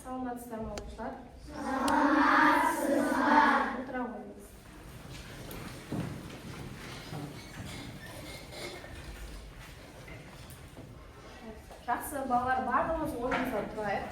Саламатсыздарбы окуучулар? Саламатсызбы. Отура коюңуз. Жакшы балалар, бардыгыбыз орнубуздан турайык.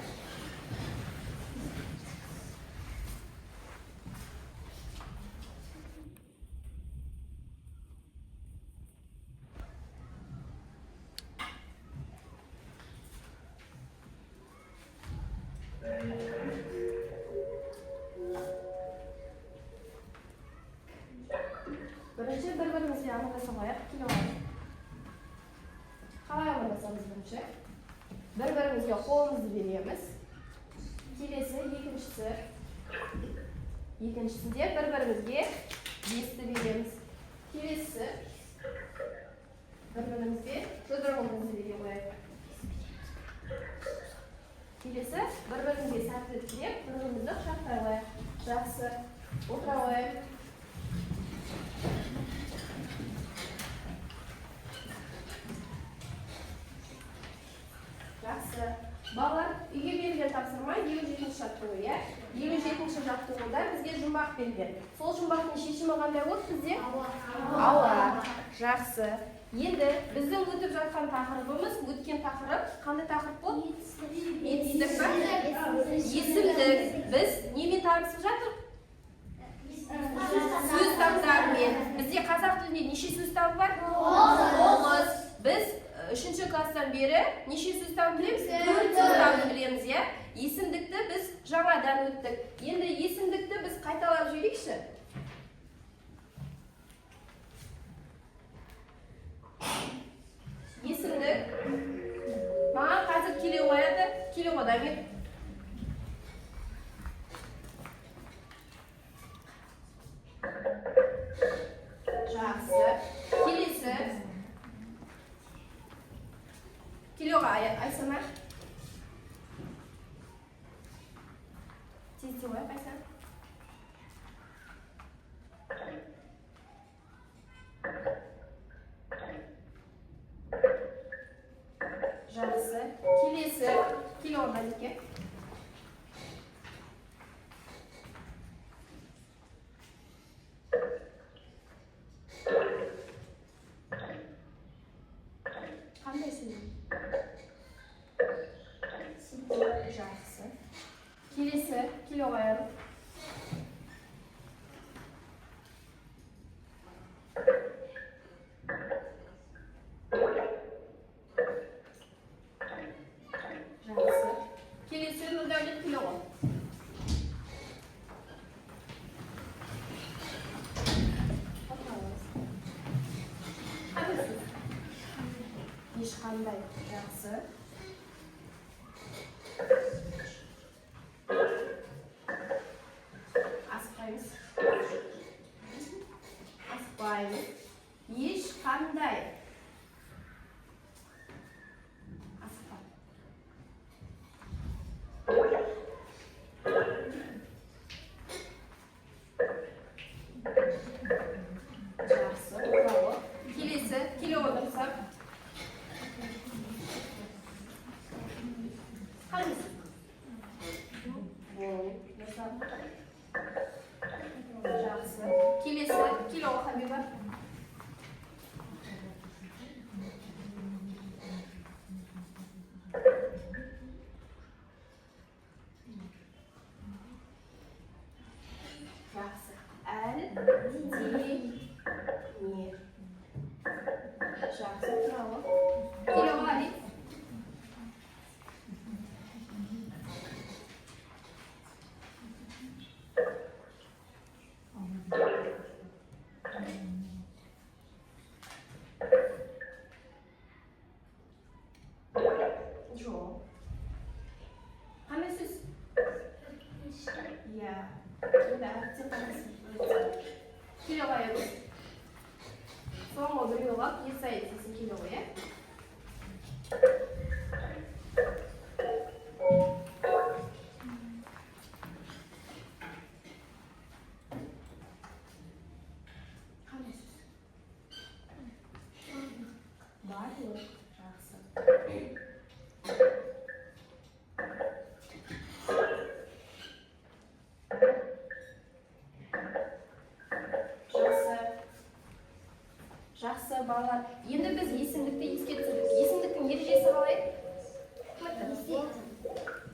Birinchi bir-birimizga aniqlasa qo'yib, kelib olamiz. Qalay o'ynasamiz birinchi? Bir-birimizga qo'limizni beramiz. Kelesi ikkinchisida bir-birimizga yesti beramiz. Kelesi bir-birimizga sho'drog'imizni berib qo'yib. Kelesi bir-birimizga sartib kirib, bir-birimizni quchoqlay qo'yib. Yaxshi. O'tira qo'yib. Yaxshi. Bolalar, uyga berilgan topshirma 27-chi jaqtiguga. 27-chi jaqtiguda bizga jumboq berilgan. Sol jumboqning sheshimi qanday bo'ldi bizga? Ava. Yaxshi. Endi bizning o'tib жатқан taqribimiz, o'tgan taqrib qanday taqrib bo'ldi? Yetislikmi? Yesimlik. Biz nima tartib жатыр? So'z taqdirmen. Bizga qozoq tilida necha so'z tabi bor? 9. Biz 3-klassdan beri necha so'z tabi bilamiz? 4 so'z tabi bilamiz, ya. Yesimlikni biz жаңадан o'tdik. Endi yesimlikni biz qaytalab jo'ylikchi. Yesimlik. Mana hozir kilo qo'yadi, kilodan ket. Yaxshi. Kelesi. Kiloga aytsana. Tez qo'yib aytsana. Yaxshi. Kelesi kilodan ket. Qanday sizlar? Yaxshi. Kelesi kilo qo'yadi. Yaxshi. Kelesi 0,4 kilo. Hech qanday. Yaxshi. Asqaymiz. Asqaymiz. Hech qanday. Asqay. Yaxshi. Bravo. Kelesi kilo o'tirsam. Qanisi? Yaxshi. Kelesi kilo Habiba. Yaxshi. Al di ni. Yaxshi. Bravo. Kilo Ali. Jo. Qanday siz? Ya. Unda kilo qo'yamiz. So'nggi bir yo'lab yesaysiz kilo qo'yib. Qanday siz? Bor yo'q. Yaxshi. Жақсы, балалар. Енді біз есімдікті еске түсірдік. Есімдіктің ережесі қалай?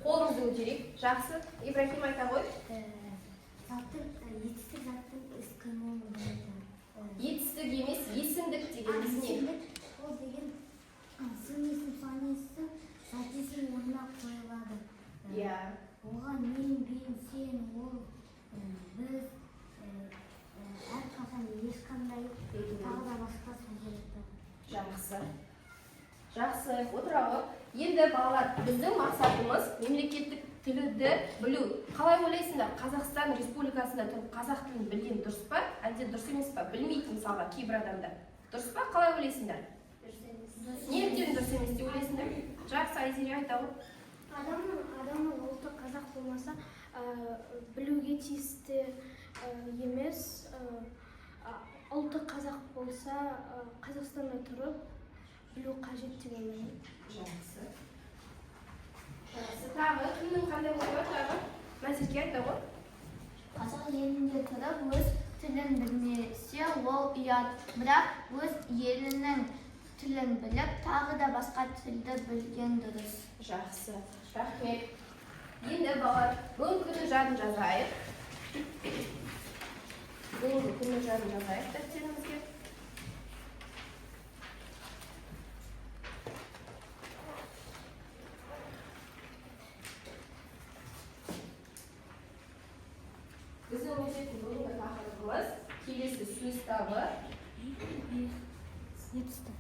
Қолымызды көтерейік. Жақсы. Ибрахим айта ғой. Етістік заттың іс-қимылын білдіреді. Етістік емес, есімдік дегеніміз не? Ол деген сын есім, сан есім, зат есім орнына қойылады. Иә. Оған мен, сен, ол, біз, әрқашан ешқандай тағы да басқа сөздер. Жақсы. Жақсы, отыралық. Енді балалар, біздің мақсатымыз мемлекеттік тілді білу. Қалай ойлайсыңдар? Қазақстан Республикасында тұрып қазақ тілін білген дұрыс па? Әлде дұрыс емес па? Білмейді мысалға кейбір адамдар. Дұрыс па? Қалай ойлайсыңдар? Неліктен дұрыс емес деп ойлайсыңдар? Жақсы, Айзере айта ғой. Адамның ұлты қазақ болмаса, білуге тиісті емес. Ұлты қазақ болса, Қазақстанда тұрып білу қажет деп ойлаймын. Жақсы. Жақсы. Тағы кімнің қандай ой бар тағы? Назерке айта ғой. Қазақ елінде тұрып өз тілін білмесе ол ұят, бірақ өз елінің тілін біліп, тағы да басқа тілді білген дұрыс. Жақсы. Рахмет. Енді балалар, бүгінгі күннің жадын жазайық. Бүгінгі күннің жадын жазайық дәптерімізге. Біздің өтетін бүгінгі тақырыбымыз келесі сөз табы. Етістік.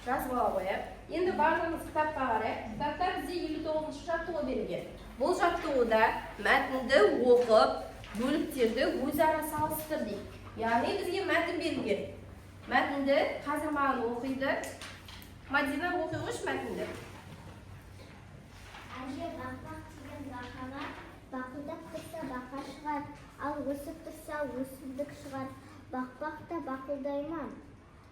Жазып ала қояйық. Енді барлығымыз кітапқа қарайық. Кітапта бізде 59-шы жаттығу берілген. Бұл жаттығуда мәтінді оқып, бөліктерді өзара салыстыр дейді. Яғни бізге мәтін берілген. Мәтінді қазір маған оқиды. Мадина оқи қойшы мәтінді. Әже бақбақ деген бақаға, бақылдап тұрса бақа шығар, ал өсіп тұрса өсімдік шығар. Бақбақ та бақылдай ма?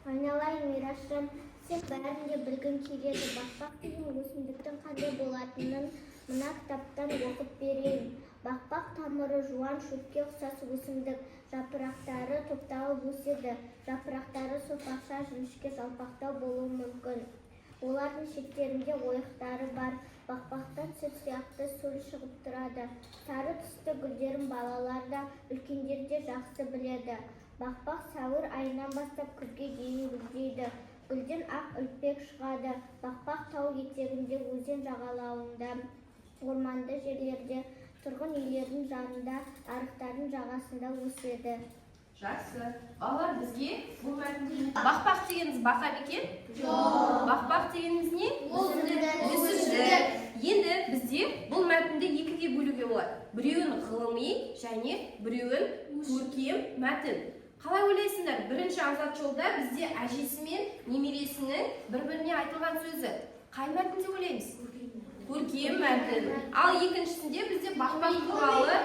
Айналайын Мирашым, сен бәрін де білгің келеді. Бақбақ деген өсімдіктің қандай болатынын мына кітаптан оқып берейін. Бақбақ тамыры жуан шөпке ұқсас өсімдік, жапырақтары топталып өседі. Жапырақтары сопақша, жіңішке, жалпақтау болуы мүмкін. Олардың шеттерінде ойықтары бар. Бақбақтан сүт сияқты сөл шығып тұрады. Сары түсті гүлдерін балалар да, үлкендер де жақсы біледі. Бақбақ сәуір айынан бастап күзге дейін гүлдейді. Гүлден ақ үлпек шығады. Бақбақ тау етегінде, өзен жағалауында, орманды жерлерде, тұрғын үйлердің жанында, арықтардың жағасында өседі. Жақсы. Балалар, бізге бұл мәтінді бақбақ дегеніміз бақа екен? Жоқ. Бақбақ дегеніміз не? Өсімдік. Енді бізде бұл мәтінді екіге бөлуге болады. Біреуін ғылыми және біреуін көркем мәтін. Қалай ойлайсыңдар? Бірінші азат жолда бізде әжесі мен немересінің бір-біріне айтылған сөзі. Қай мәтін деп ойлаймыз? Көркем мәтін. Ал екіншісінде бізде бақбақ туралы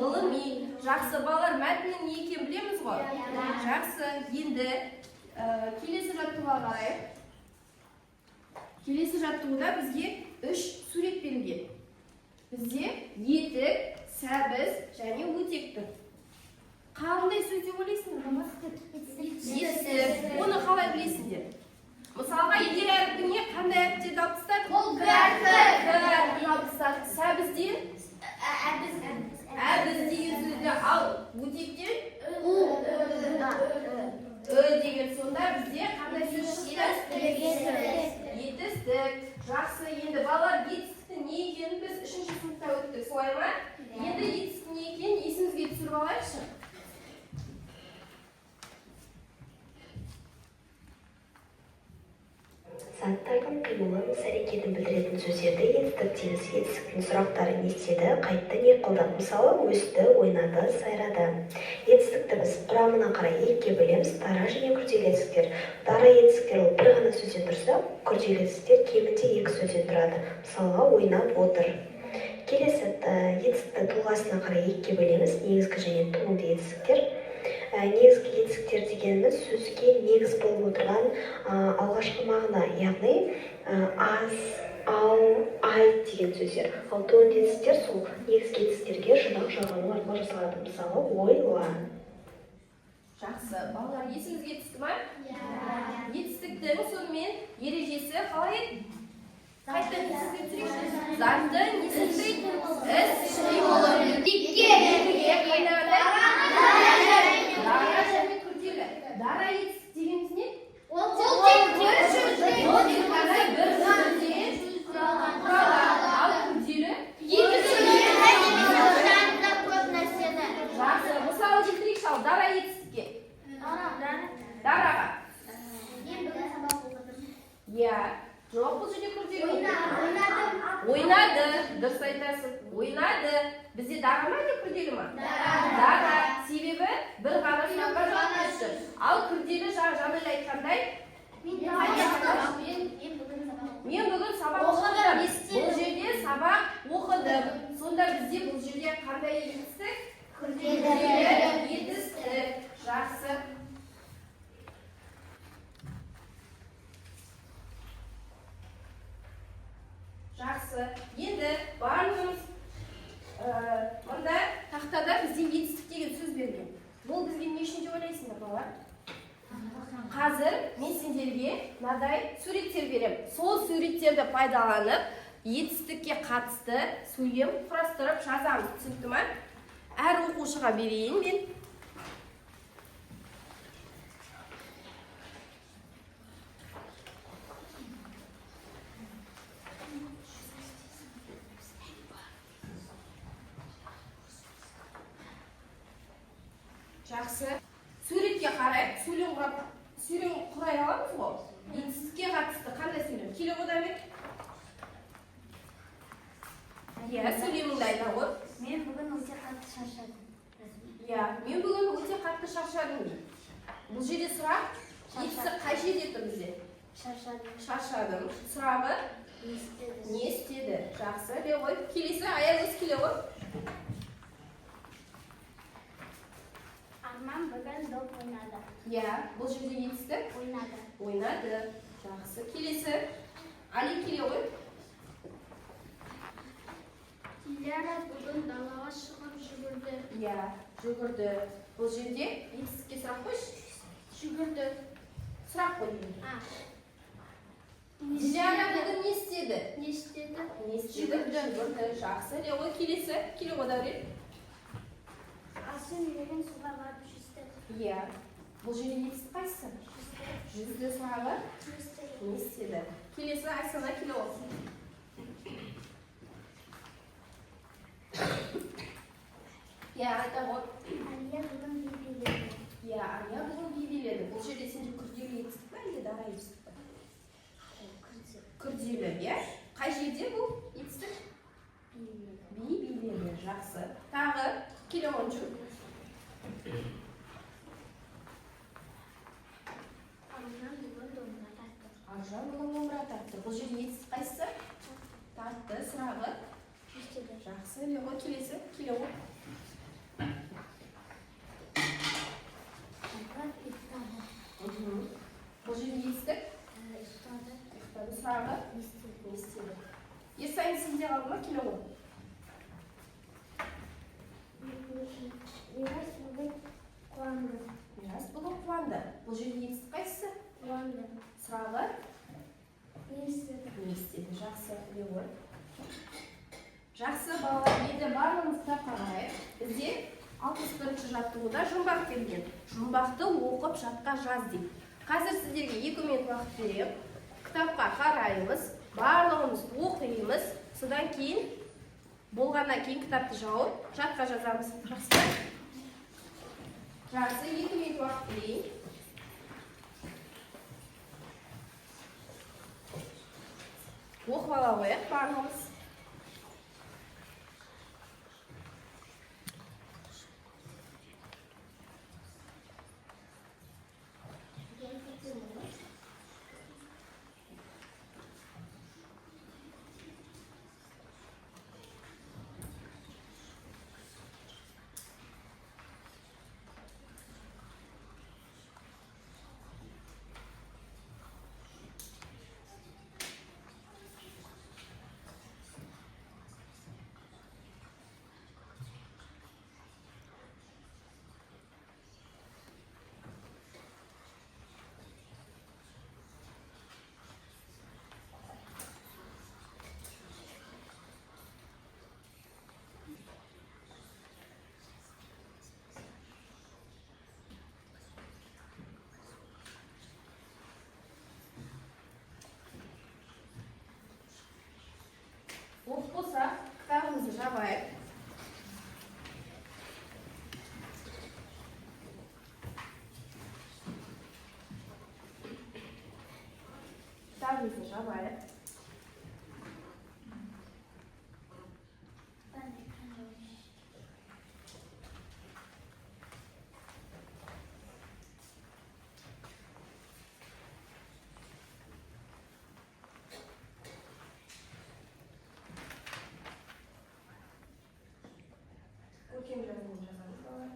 ғылыми. Жақсы, балалар, мәтіннің не екенін білеміз ғой? Жақсы. Енді келесі жаттығуға қарайық. Келесі жаттығуда бізге 3 сурет берілген. Бізде етік, сәбіз және өтек тұр. Қандай сөз деп ойлайсыңдар? Етік. Оны қалай білесіңдер? Мысалға, егер әріпіне қандай әріптерді алып тастадық? Ол бір әрпі. Алып тастадық. Сәбізден? Әбіз деген сөзді ал өтектен? Деген сонда бізде қандай сөз шықты? Етістік. Жақсы, енді балалар етістіктің не екенін біз 3-ші сыныпта өттік, солай ма? Енді етістіктің не екенін есімізге түсіріп алайықшы. Заттардың қимылын, іс-әрекетін білдіретін сөздерді етістіктеміз. Етістіктің сұрақтары естеді, қайтты, не қылды. Мысалы, өсті, ойнады, сайрады. Етістікті біз құрамына қарай екіге бөлеміз: дара және күрделі етістіктер. Дара етістіктер ол бір ғана сөзден тұрса, күрделі етістіктер кемінде 2 сөзден тұрады. Мысалға, ойнап отыр. Келесі етістікті тұлғасына қарай екіге бөлеміз: негізгі және туынды етістіктер. Негізгі етістіктер дегеніміз сөзге негіз болып отырған алғашқы мағына, яғни аз, ал, айт деген сөздер. Ал туынды етістіктер сол негізгі етістіктерге жинақ жалғану арқылы жасалады. Мысалы, ойла. Жақсы. Балалар, есіңізге түсті ме? Етістіктің сонымен ережесі қалай еді? Қайтадан есіңізге түсірейікші. Заңды несінде іс қимылы бірге қайнады. Дара және күрделі. Дара етістік дегеніміз не? Ол тек бір сөзден құралған. Ал күрделі? Жақсы. Мысалы келтірейікші ал дара етістікке. Дараға. Иә. Жоқ, бұл жерде күрделі. Ойнады. Дұрыс айтасың. Ойнады. Бізде дара ма не күрделі ма? Дара. Себебі бір ғана сұраққа жауап берді. Ал күрделі жаңа айтқандай. Мен бүгін сабақ оқыдым. Бұл жерде сабақ оқыдым. Сонда бізде бұл жерде қандай етістік? Күрделі етістік. Жақсы. Жақсы. Енді барлығымыз мұнда тақтада бізде етістік деген сөз берген. Бұл бізге не үшін деп ойлайсыңдар балалар? Қазір мен сендерге мынадай суреттер берем. Сол суреттерді пайдаланып, етістікке қатысты сөйлем құрастырып жазамыз. Түсінікті ме? Әр оқушыға берейін мен. Жақсы. Суретке қарай, сөйлем құрай аламыз ғой. Етістікке қатысты қандай сөйлем? Келе одан бер. Иә, сөйлеміңді айта ғой. Мен бүгін өте қатты шаршадым. Иә, мен бүгін өте қатты шаршадым дейді. Бұл жерде сұрақ, етістік қай жерде тұр бізде? Шаршадым. Сұрағы? Не істеді? Жақсы. Де ғой. Келесі аяқ өз келе ғой. Арман бүгін доп ойнады. Иә, бұл жерде етістік? Ойнады. Жақсы. Келесі. Али келе ғой. Диляра бүгін далаға шығып жүгірді. Иә, жүгірді. Бұл жерде етістікке сұрақ қойшы. Жүгірді. Сұрақ қой. Диляра бүгін не істеді? Не істеді? Жүгірді. Жақсы. Де ғой. Келесі. Келе ғой дәурен. Асен бүгін суға барып жүзді. Иә. Бұл жерде етістік қайсысы? Жүзді сұрағы. Не істеді? Келесі Айсана келе ғой. Иә, айта ғой. Алия бүгін би биледі. Иә, Алия бүгін би биледі. Бұл жерде сенде күрделі етістік па, әлде дара етістік па? Күрделі, иә? Қай жерде бұл етістік? Би биледі. Жақсы. Тағы келе ойыншы. Аржан бүгін домбыра тартты. Бұл жерде етістік қайсысы? Тартты. Сұрағы? Жақсы. Де ғой. Келесі. Келе ғой. Бұл жерде етістік? Ұйықтады. Сұрағы? Не істеді? Есайын сенде қалды ма? Келе ғой. Мирас бүгін қуанды. Мирас бүгін қуанды. Бұл жерде етістік қайсысы? Қуанды. Сұрағы? Не істеді? Жақсы. Де ғой. Жақсы балалар, енді барлығымыз кітапқа қарайық. Бізде 61-ші жаттығуда жұмбақ келген. Жұмбақты оқып жатқа жаз дейді. Қазір сіздерге 2 минут уақыт берем. Кітапқа қараймыз, барлығымыз оқимыз. Содан кейін, болғаннан кейін кітапты жауып, жатқа жазамыз. Жақсы, 2 минут уақыт берейін. Оқып ала қояйық барлығымыз. занавесін жабайық. Көркем жазуын жазамыз балалар.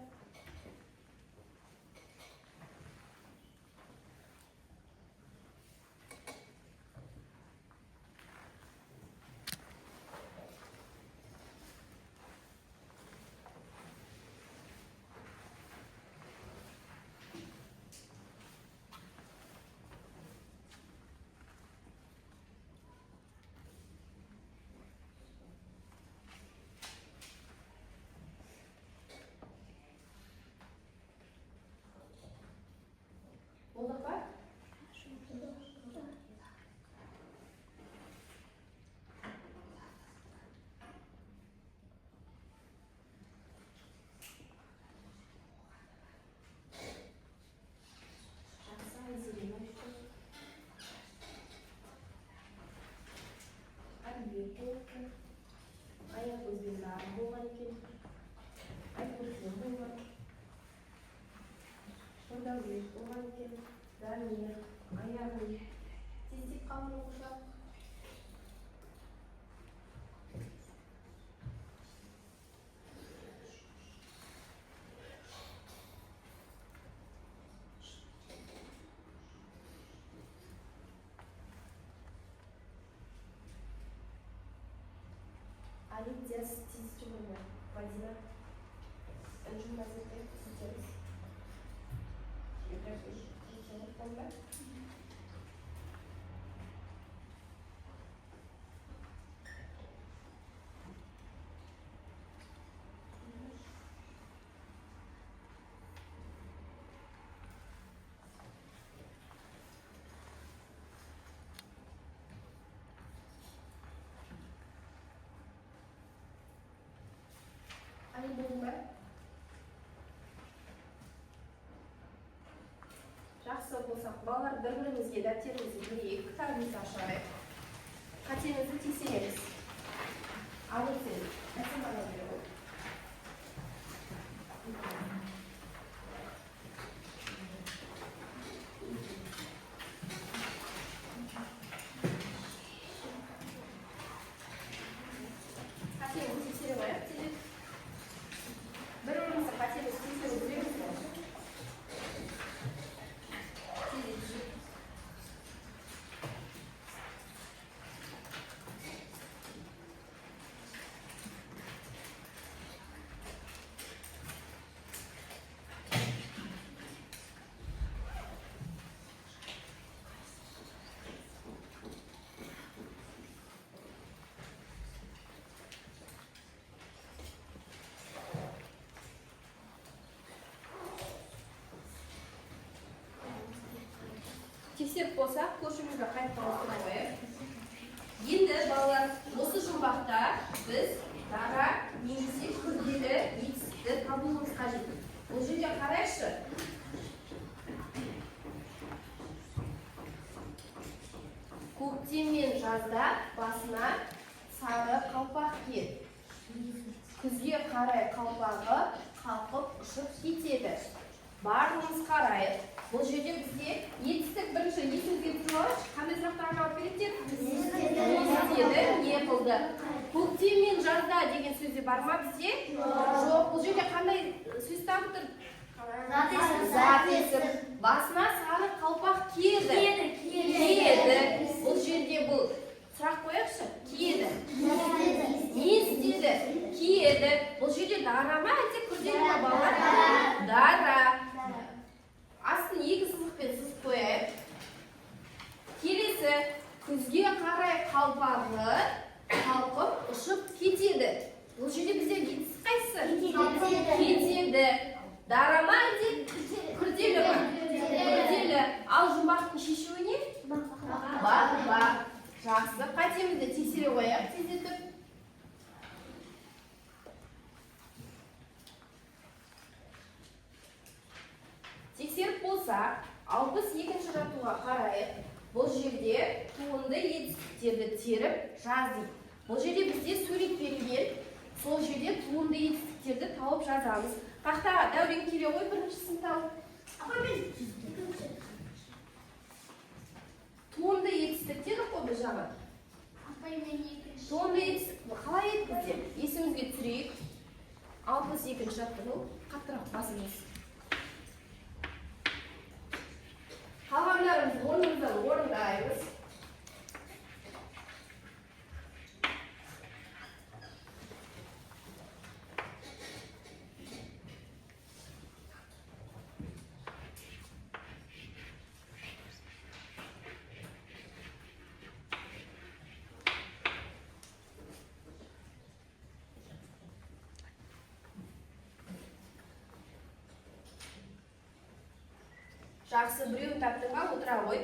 Болдық па? Жақсы, Айзелина үшін. Әлбет болыпты. Аяқ өзбен бәрі болған екен. Айтқызым болған. Сонда өз болған екен. Дамир, аяғын тездеп қалды оқушылар. Алидия тездеп жүрмі? Вадина, Анжын мәзірде тездеріз. Али болды ма? Жақсы болсақ, балалар бір-бірімізге дәптерімізді берейік, кітабымызды ашайық. Қатемізді тексереміз. Ал өтсін, әсембана беру. Қатемізді тексере қояйық, тезек. Бір-бірімізді қатемізді тексеру білеміз бе? Тексеріп болсақ, көршімізді қайтып қойып. Енді балалар, осы жұмбақта біз дара немесе күрделі етістікті табуымыз қажет. Бұл жерде қарайшы. Көктем мен жазда басына сары қалпақ киеді. Күзге қарай қалпағы қалқып ұшып кетеді. Барлығымыз қарайық. Бұл жерде бізде етістік бірінші есіңізге түсіріп, қандай сұрақтарға жауап береді? Естеді, не қылды? Көктем мен жазда деген сөзде бар ма бізде? Жоқ. Бұл жерде қандай сөз табып тұр? Зат есім. Басына сары қалпақ киеді. Киеді. Бұл жерде бұл сұрақ қояқшы. Киеді. Не істеді? Киеді. Бұл жерде дара ма, әлде күрделі ме балалар? Дара. Астын екі сызықпен сызып қояйық. Келесі, күзге қарай қалпағы қалқып ұшып кетеді. Бұл жерде бізде етістік қайсысы? Кетеді. Дара ма, әлде күрделі ме? Күрделі. Ал жұмбақтың шешуі не? Бақ. Жақсы. Қатемізді тексере қояйық, тездетіп. Тексеріп болса, 62-ші жаттығуға қарайық. Бұл жерде туын теріп жаз дейді. Бұл жерде бізде сурет берілген. Сол жерде туынды етістіктерді тауып жазамыз. Тақтаға Дәурен келе ғой, біріншісін тауып. Туынды етістіктер қой біз жаңа. Туынды етістік қалай еді бізде? Есімізге түсірейік. 62-ші жаттығу қаттырақ басыңыз. Қалғандарымыз орнымыздан орындаймыз. Жақсы, біреуін таптыңға отыра ғой.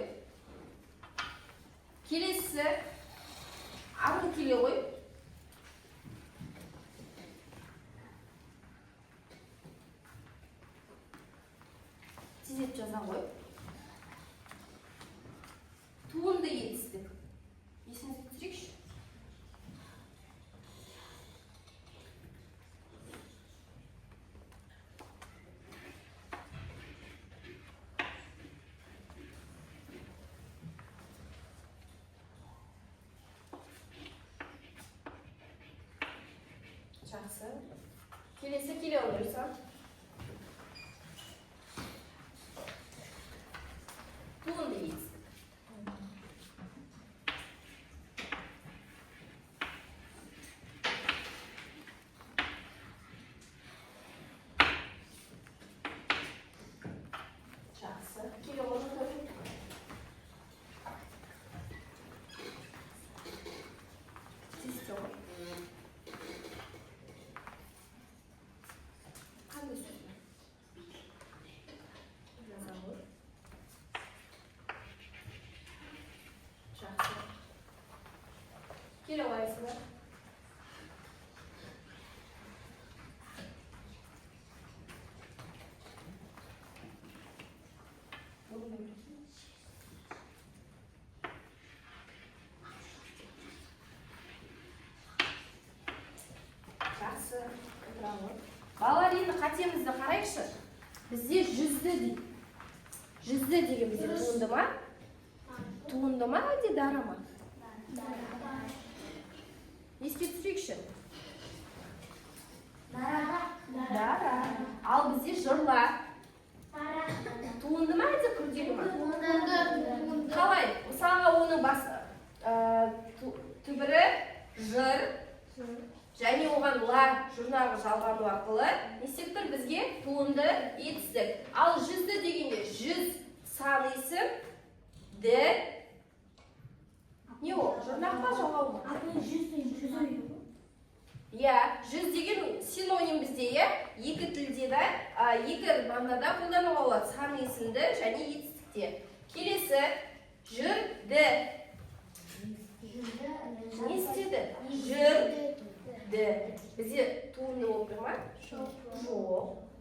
Келесі арғы келе ғой. Тезет жаза ғой. Туынды етістік. Есіңізге түсірейікші. Жақсы. Келесі келе отырсам. Туынды етістік. Жақсы. Келе отырсам. Тезде ғой. Келе қойсыңдар. Жақсы, отыра ғой. Балалар, енді қатемізді қарайықшы. Бізде жүзді дейді. Жүзді деген бізде туынды ма? Туынды ма, әлде дара ма? Еске түсірейікші. Дара. Ал бізде жырла. Туынды ма, әлде күрделі ма? Қалай? Мысалға оның түбірі жыр. Және оған ла жұрнағы жалғану арқылы несектір бізге туынды етістік. Ал жүзді дегенде жүз сан есім, ді. Не ол? Жұрнақ па жалғау ма? Иә, жүз деген синоним бізде, екі тілде де, екі мағынада қолдануға болады. Сан есімді және етістікте. Келесі жүрді. Не істеді? Жүрді. Бізде туынды болып тұр ма? Жоқ.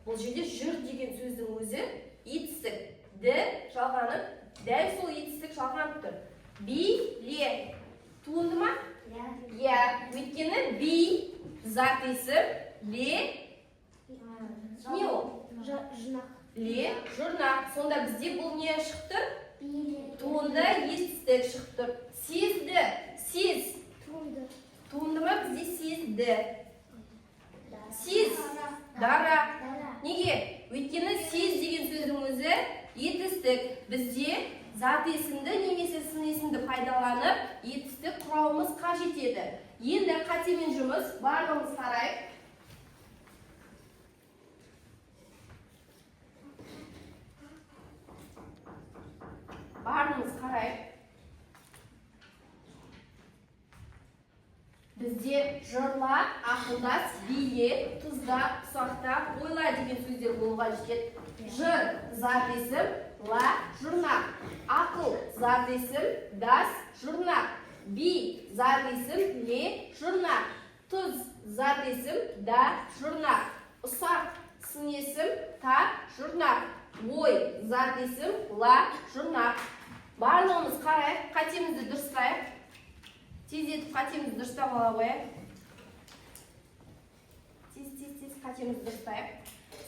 Бұл жерде жүр деген сөздің өзі етістік. Ді жалғанып, дәл сол етістік жалғанып тұр. Биле. Туынды ма? Иә. Өйткені би зат есім, ле не ол? Ле жұрнақ. Сонда бізде бұл не шықты? Туынды етістік шықты. Сезді. Сез. Туынды ма? Бізде сезді. Сез. Дара. Неге? Өйткені сез деген сөздің өзі етістік. Бізде зат есімді немесе сын есімді пайдаланып етістік құрауымыз қажет еді. Енді қатемен жұмыс, барлығымыз қарайық. Барлығымыз қарайық. Бізде жырла, ақылдас, биле, тұзда, ұсақта, ойла деген сөздер болуға жетеді. Жыр, зат есім, ла, жұрнақ. Ақыл, зат есім, дас, жұрнақ. Би, зат есім, ле, жұрнақ. Тұз, зат есім, да, жұрнақ. Ұсақ, сын есім, та, жұрнақ. Ой, зат есім, ла, жұрнақ. Барлығымыз қарайық, қатемізді дұрыстайық. Тездетіп қатемізді дұрыстап ала қояйық. Тез қатемізді дұрыстайық.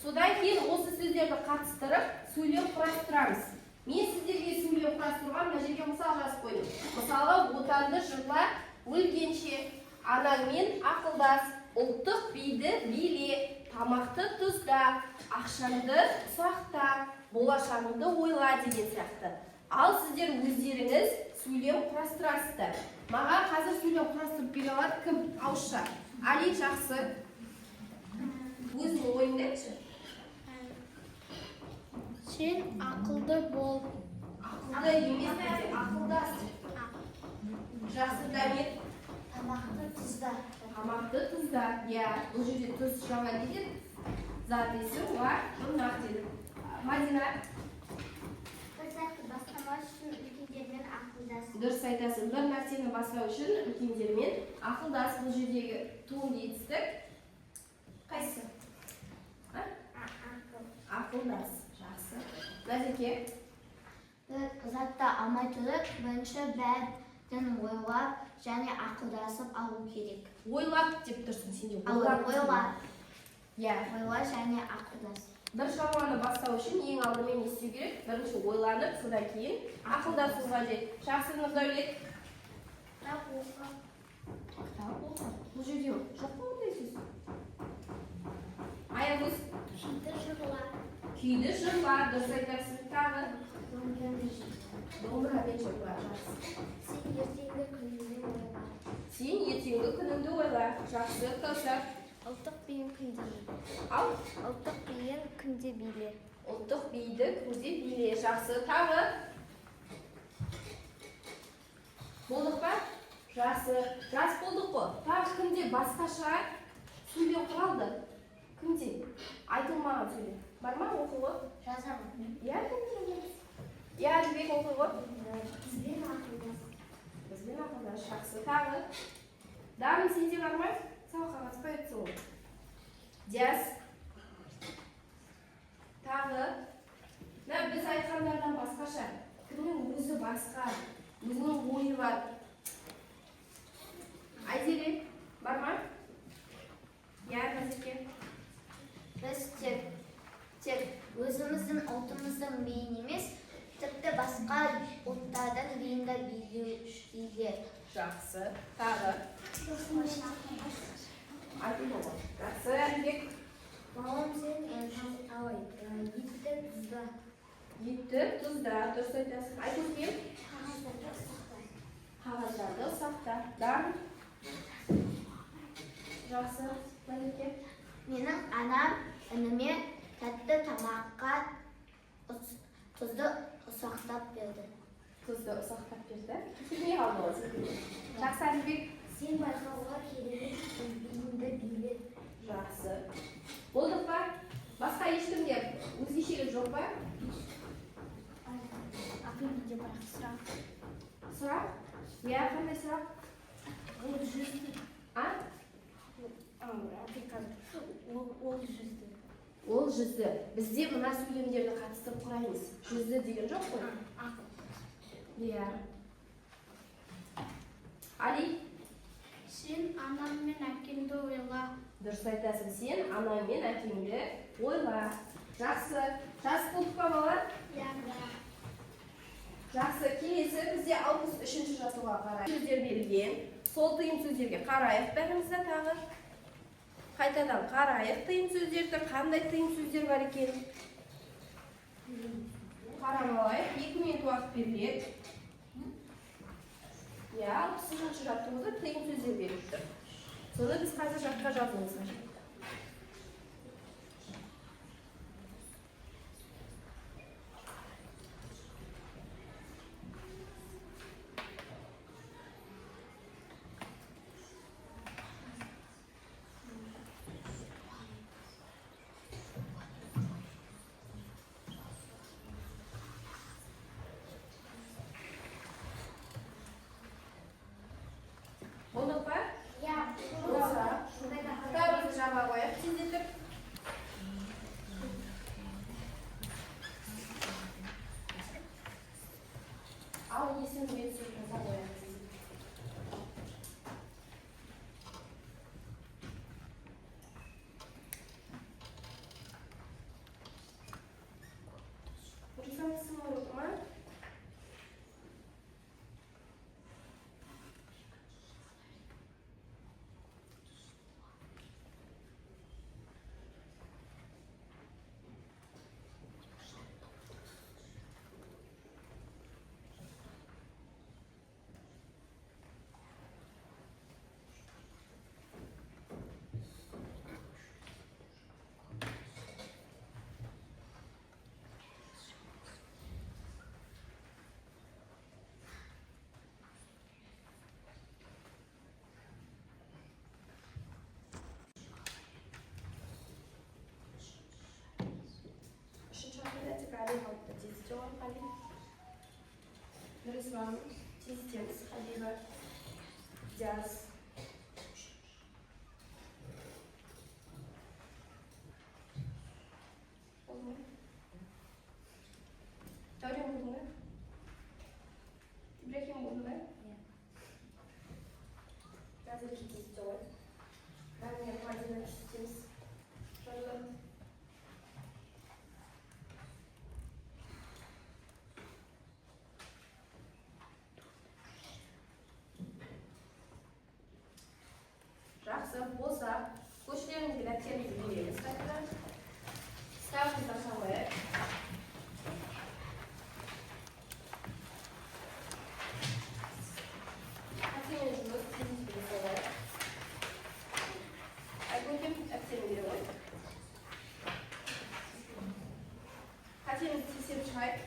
Содан кейін осы сөздерді қатыстырып, сөйлем құрастырамыз. Мен сіздерге сөйлем құрастыруға мына жерге мысал жазып қойдым. Мысалы, отанды жырла, өлгенше, анаңмен ақылдас, ұлттық биді биле, тамақты тұзда, ақшаңды ұсақта, болашағыңды ойла деген сияқты. Ал сіздер өздеріңіз сөйлем құрастырасыздар. Маған қазір сөйлем құрастырып бере алады кім? Ауызша. Али, жақсы. Өзіңнің ойыңды айтшы. Сен ақылды бол. Ақылды емес пе? Ақылдас. Жақсы, Дамир. Тамақты тұзда. Тамақты тұзда. Иә, бұл жерде тұз жаңа не деді? Зат есім бар, жұмнақ деді. Мадина. Бір затты бастамас үшін үлкендермен ақылдас. Дұрыс айтасың. Бір нәрсені бастау үшін үлкендермен ақылдас. Бұл жердегі туынды етістік. Қайсы? Ақылдас. Жақсы. Назеке. Бір затты алмай тұрып, бірінші бәрін ойлап және ақылдасып алу керек. Ойлап деп тұрсың сенде. Ойлап. Иә. Ойла және ақылдас. Бір шаруаны бастау үшін ең алдымен не істеу керек? Бірінші ойланып, содан кейін ақылдасу қажет. Жақсы, Нұрдәулет. Бұл жерде жоқ па ондай сөз? Аягөз. Күйді жырла, дұрыс айтасың. Тағы. Домбырамен жырла. Сен ертеңгі күніңді ойла. Жақсы, Кәусар. Ұлттық биін күнде биле. Ал? Ұлттық биін күнде биле. Ұлттық биді күнде биле. Жақсы, тағы. Болдық па? Жақсы. Жас болдық қой. Тағы кімде басқаша сөйлем құралды? Кімде? Айтылмаған сөйлем. Бар ма оқуы? Жазамын. Иә, иә, Әділбек оқуы? Бізбен ақылдас. Бізбен ақылдас. Жақсы. Тағы. Дарын, сенде бар ма? Сау қағаз қойыпсы ол. Диас. Тағы. Біз айтқандардан басқаша. Кімнің өзі басқа, өзінің ойы бар. Айзере, бар ма? Иә, Назеке. Біз тек өзіміздің ұлтымыздың биін емес, тіпті басқа ұлттардың биін де биле. Жақсы. Тағы. Айтыл болған. Жақсы, Әділбек. Балам сен етті тұзда. Етті тұзда, дұрыс айтасың. Айтылбек. Қағаздарды ұсақта. Дан. Жақсы, Назеке. Менің анам ініме тәтті тамаққа тұзды ұсақтап берді. Тұзды ұсақтап берді. Келмей қалды ғой секілді. Жақсы, Әділбек. Сен байқауға келіп биінді биле. Жақсы. Болдық па? Басқа ешкімде өзгешелік жоқ па? Ақылды бірақ сұрақ. Сұрақ? Иә, қандай сұрақ? Ол жүзді. А? Ол жүзді. Ол жүзді. Бізде мына сөйлемдерді қатыстырып құраймыз. Жүзді деген жоқ қой? Иә. Али? Сен анаң мен әкеңді ойла. Дұрыс айтасың, сен анаң мен әкеңді ойла. Жақсы. Жас болдық па балалар? Жақсы. Келесі бізде 63-ші жасуға қарай. Сөздер берілген. Сол тыйым сөздерге қарайық бәрімізді тағы. Қайтадан қарайық тыйым сөздерді. Қандай тыйым сөздер бар екен? Қарамалайық. 2 минут уақыт беріледі. Иә, 60-ші жаттығуда тыйым сөздер беріп тұр. Соны біз қазір жатқа жазуымыз қажет. Болдық па? Болса, бәрімізді жаба қояйық, тездетіп. Ал есімді мен сөз жаза қояйық. Қали қалыпты тез жауап Қали. Нұрислам, тез Хабиба, Диас. Дәурен болдың ба? Ибрахим болдың ба? Қазір тез жауап. Рәмия, Мадина, тез. Жарлы. Жақсы болса, көшелеріңізге дәптеріңізді береміз қайтадан. Ставкамызды ашалайық. Қатемен жұмыс, тезізбен солайық. Айгүлгем дәптерін бере ғой. Қатемізді тексеріп шығайық.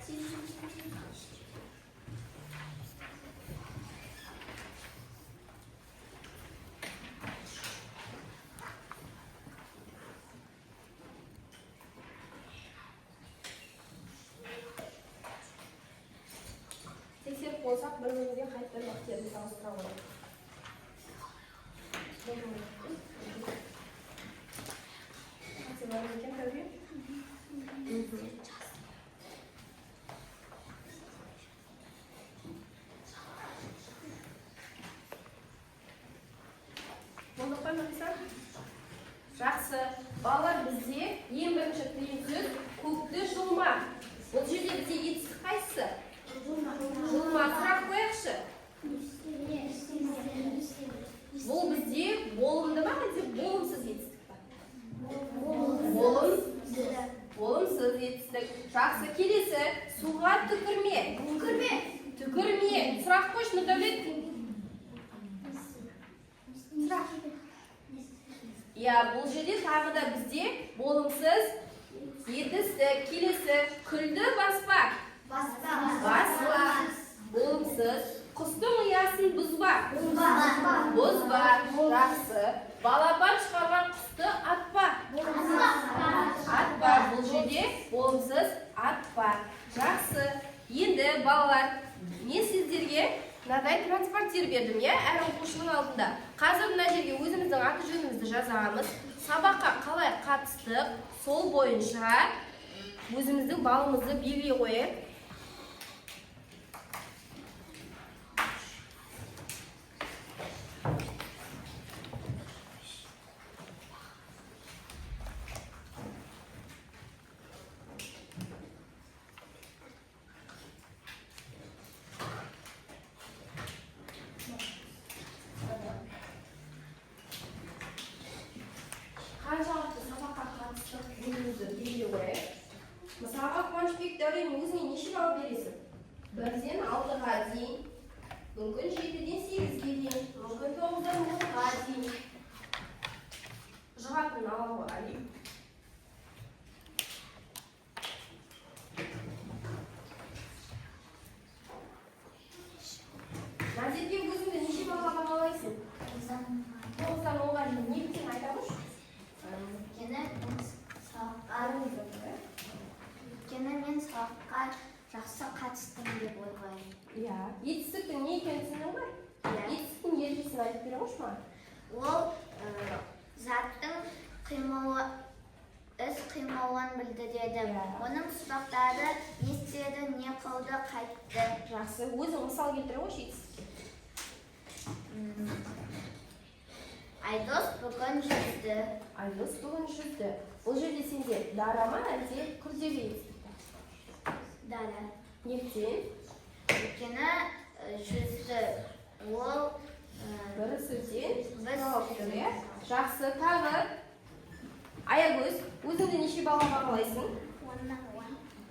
Тексеріп болсақ, бір-бірімізге қайтадан дәптерімізді ауыстыра қояйық. Қатем бар екен, Дәурен? Болды қой, Нұрислам? Жақсы. Балалар, бізде ең бірінші қиын сөз көкті жұлма. Бұл жерде бізде етістік қайсысы? Жұлма. Сұрақ қояқшы. Бұл бізде болымды ма, әлде болымсыз етістік па? Болымсыз етістік. Жақсы, келесі. Суға түкірме. Түкірме. Сұрақ қойшы, Нұрдәулет. Сұрақ. Иә, бұл жерде тағы да бізде болымсыз етістік. Келесі. Күлді баспа. Баспа. Болымсыз. Құстың ұясын бұзба. Бұзба. Жақсы. Балапан шығарған құсты атпа. Атпа. Бұл жерде болымсыз атпа. Жақсы. Енді балалар, мен сіздерге мынадай транспортир бердім, әр оқушының алдында. Қазір мына жерге өзіміздің аты жөнімізді жазамыз. Сабаққа қалай қатыстық, сол бойынша өзіміздің балымызды белгілей қойып. Қаншалықты сабаққа қатыстық өзімізді белгілей қойып. Мысалға, Қуанышбек, Дәурен, өзіңе неше балл бересің? 1-ден 6-ға дейін, мүмкін 7-ден 8-ге дейін, мүмкін 9-дан 10-ға дейін. Жығатын алуы әлем. Назерге өзіңді неше балға бағалайсың? 9-дан 10-ға дейін неліктен айта қойшы? Өйткені мен сабаққа жақсы қатыстым деп ойлаймын. Иә. Етістіктің не екенін түсіндің бе? Етістіктің ережесін айтып бере қойшы маған. Ол заттың қимылы, іс қимылын білдіреді. Оның сұрақтары не істеді, не қылды, қайтты. Жақсы. Өзің мысал келтіре қойшы етістікке. Айдос бүгін жүзді. Айдос бүгін жүзді. Бұл жерде сенде дара ма, әлде күрделі етістік? Дара. Неліктен? Өйткені жүзді. Ол Бір сөзден жауап бере. Жақсы. Тағы Аягөз, өзіңді неше балға бағалайсың? 10-10.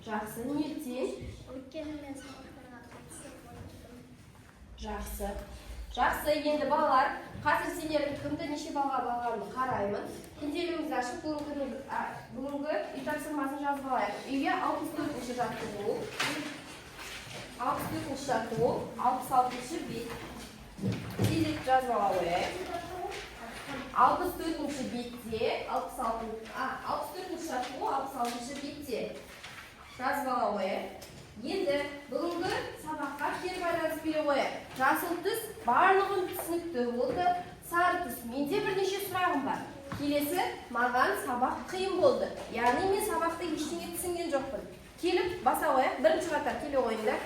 Жақсы. Неліктен? Өйткені мен сабақтарға қатысып отырдым. Жақсы. Жақсы. Енді балалар, қазір сендердің кімді неше балға бағалағанын қараймын. Күнделігімізді ашып, бүгінгі үй тапсырмасын жазып алайық. Үйге 64-ші жаттығу, 64-ші жаттығу, 66-ші бет. Тезек жазып алайық. 64-ші бетте, 64-ші жаттығу, 66-ші бетте. жазып ала қояйық. Енді бүгінгі сабаққа кері байланыс бере қояйық. Жасыл түс барлығын түсінікті болды. Сары түс менде бірнеше сұрағым бар. Келесі маған сабақ қиын болды. Яғни мен сабақты ештеңе түсінген жоқпын. Келіп баса қояйық. Бірінші қатар келе қойыңдар.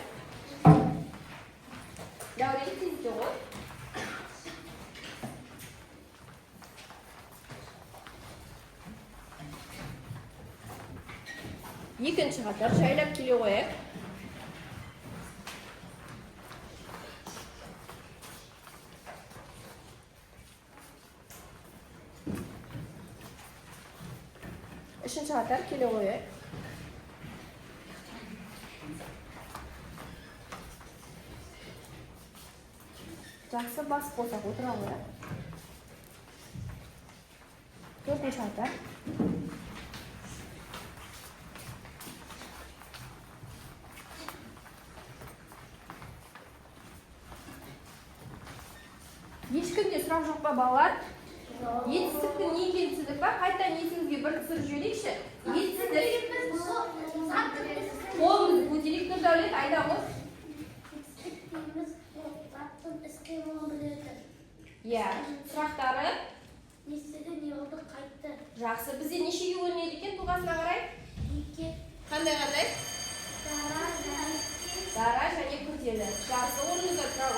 Дәурен тезде ғой. Екінші қатар жайлап келе қояйық. Үшінші қатар келе қояйық. Жақсы басып болсақ отыра қояйық. Төртінші қатар. Ешкімде сұрақ жоқ па балалар? Етістіктің не екенін түсіндік па? Қайтадан есіңізге бір түсіріп жіберейікші. Етістік. Қолымызды көтерейік, Нұрдәулет, айда ғой. Иә, сұрақтары? Жақсы, бізде нешеге бөлінеді екен тұлғасына қарай? Қандай? Дара және күрделі. Жақсы, орныңызға тұра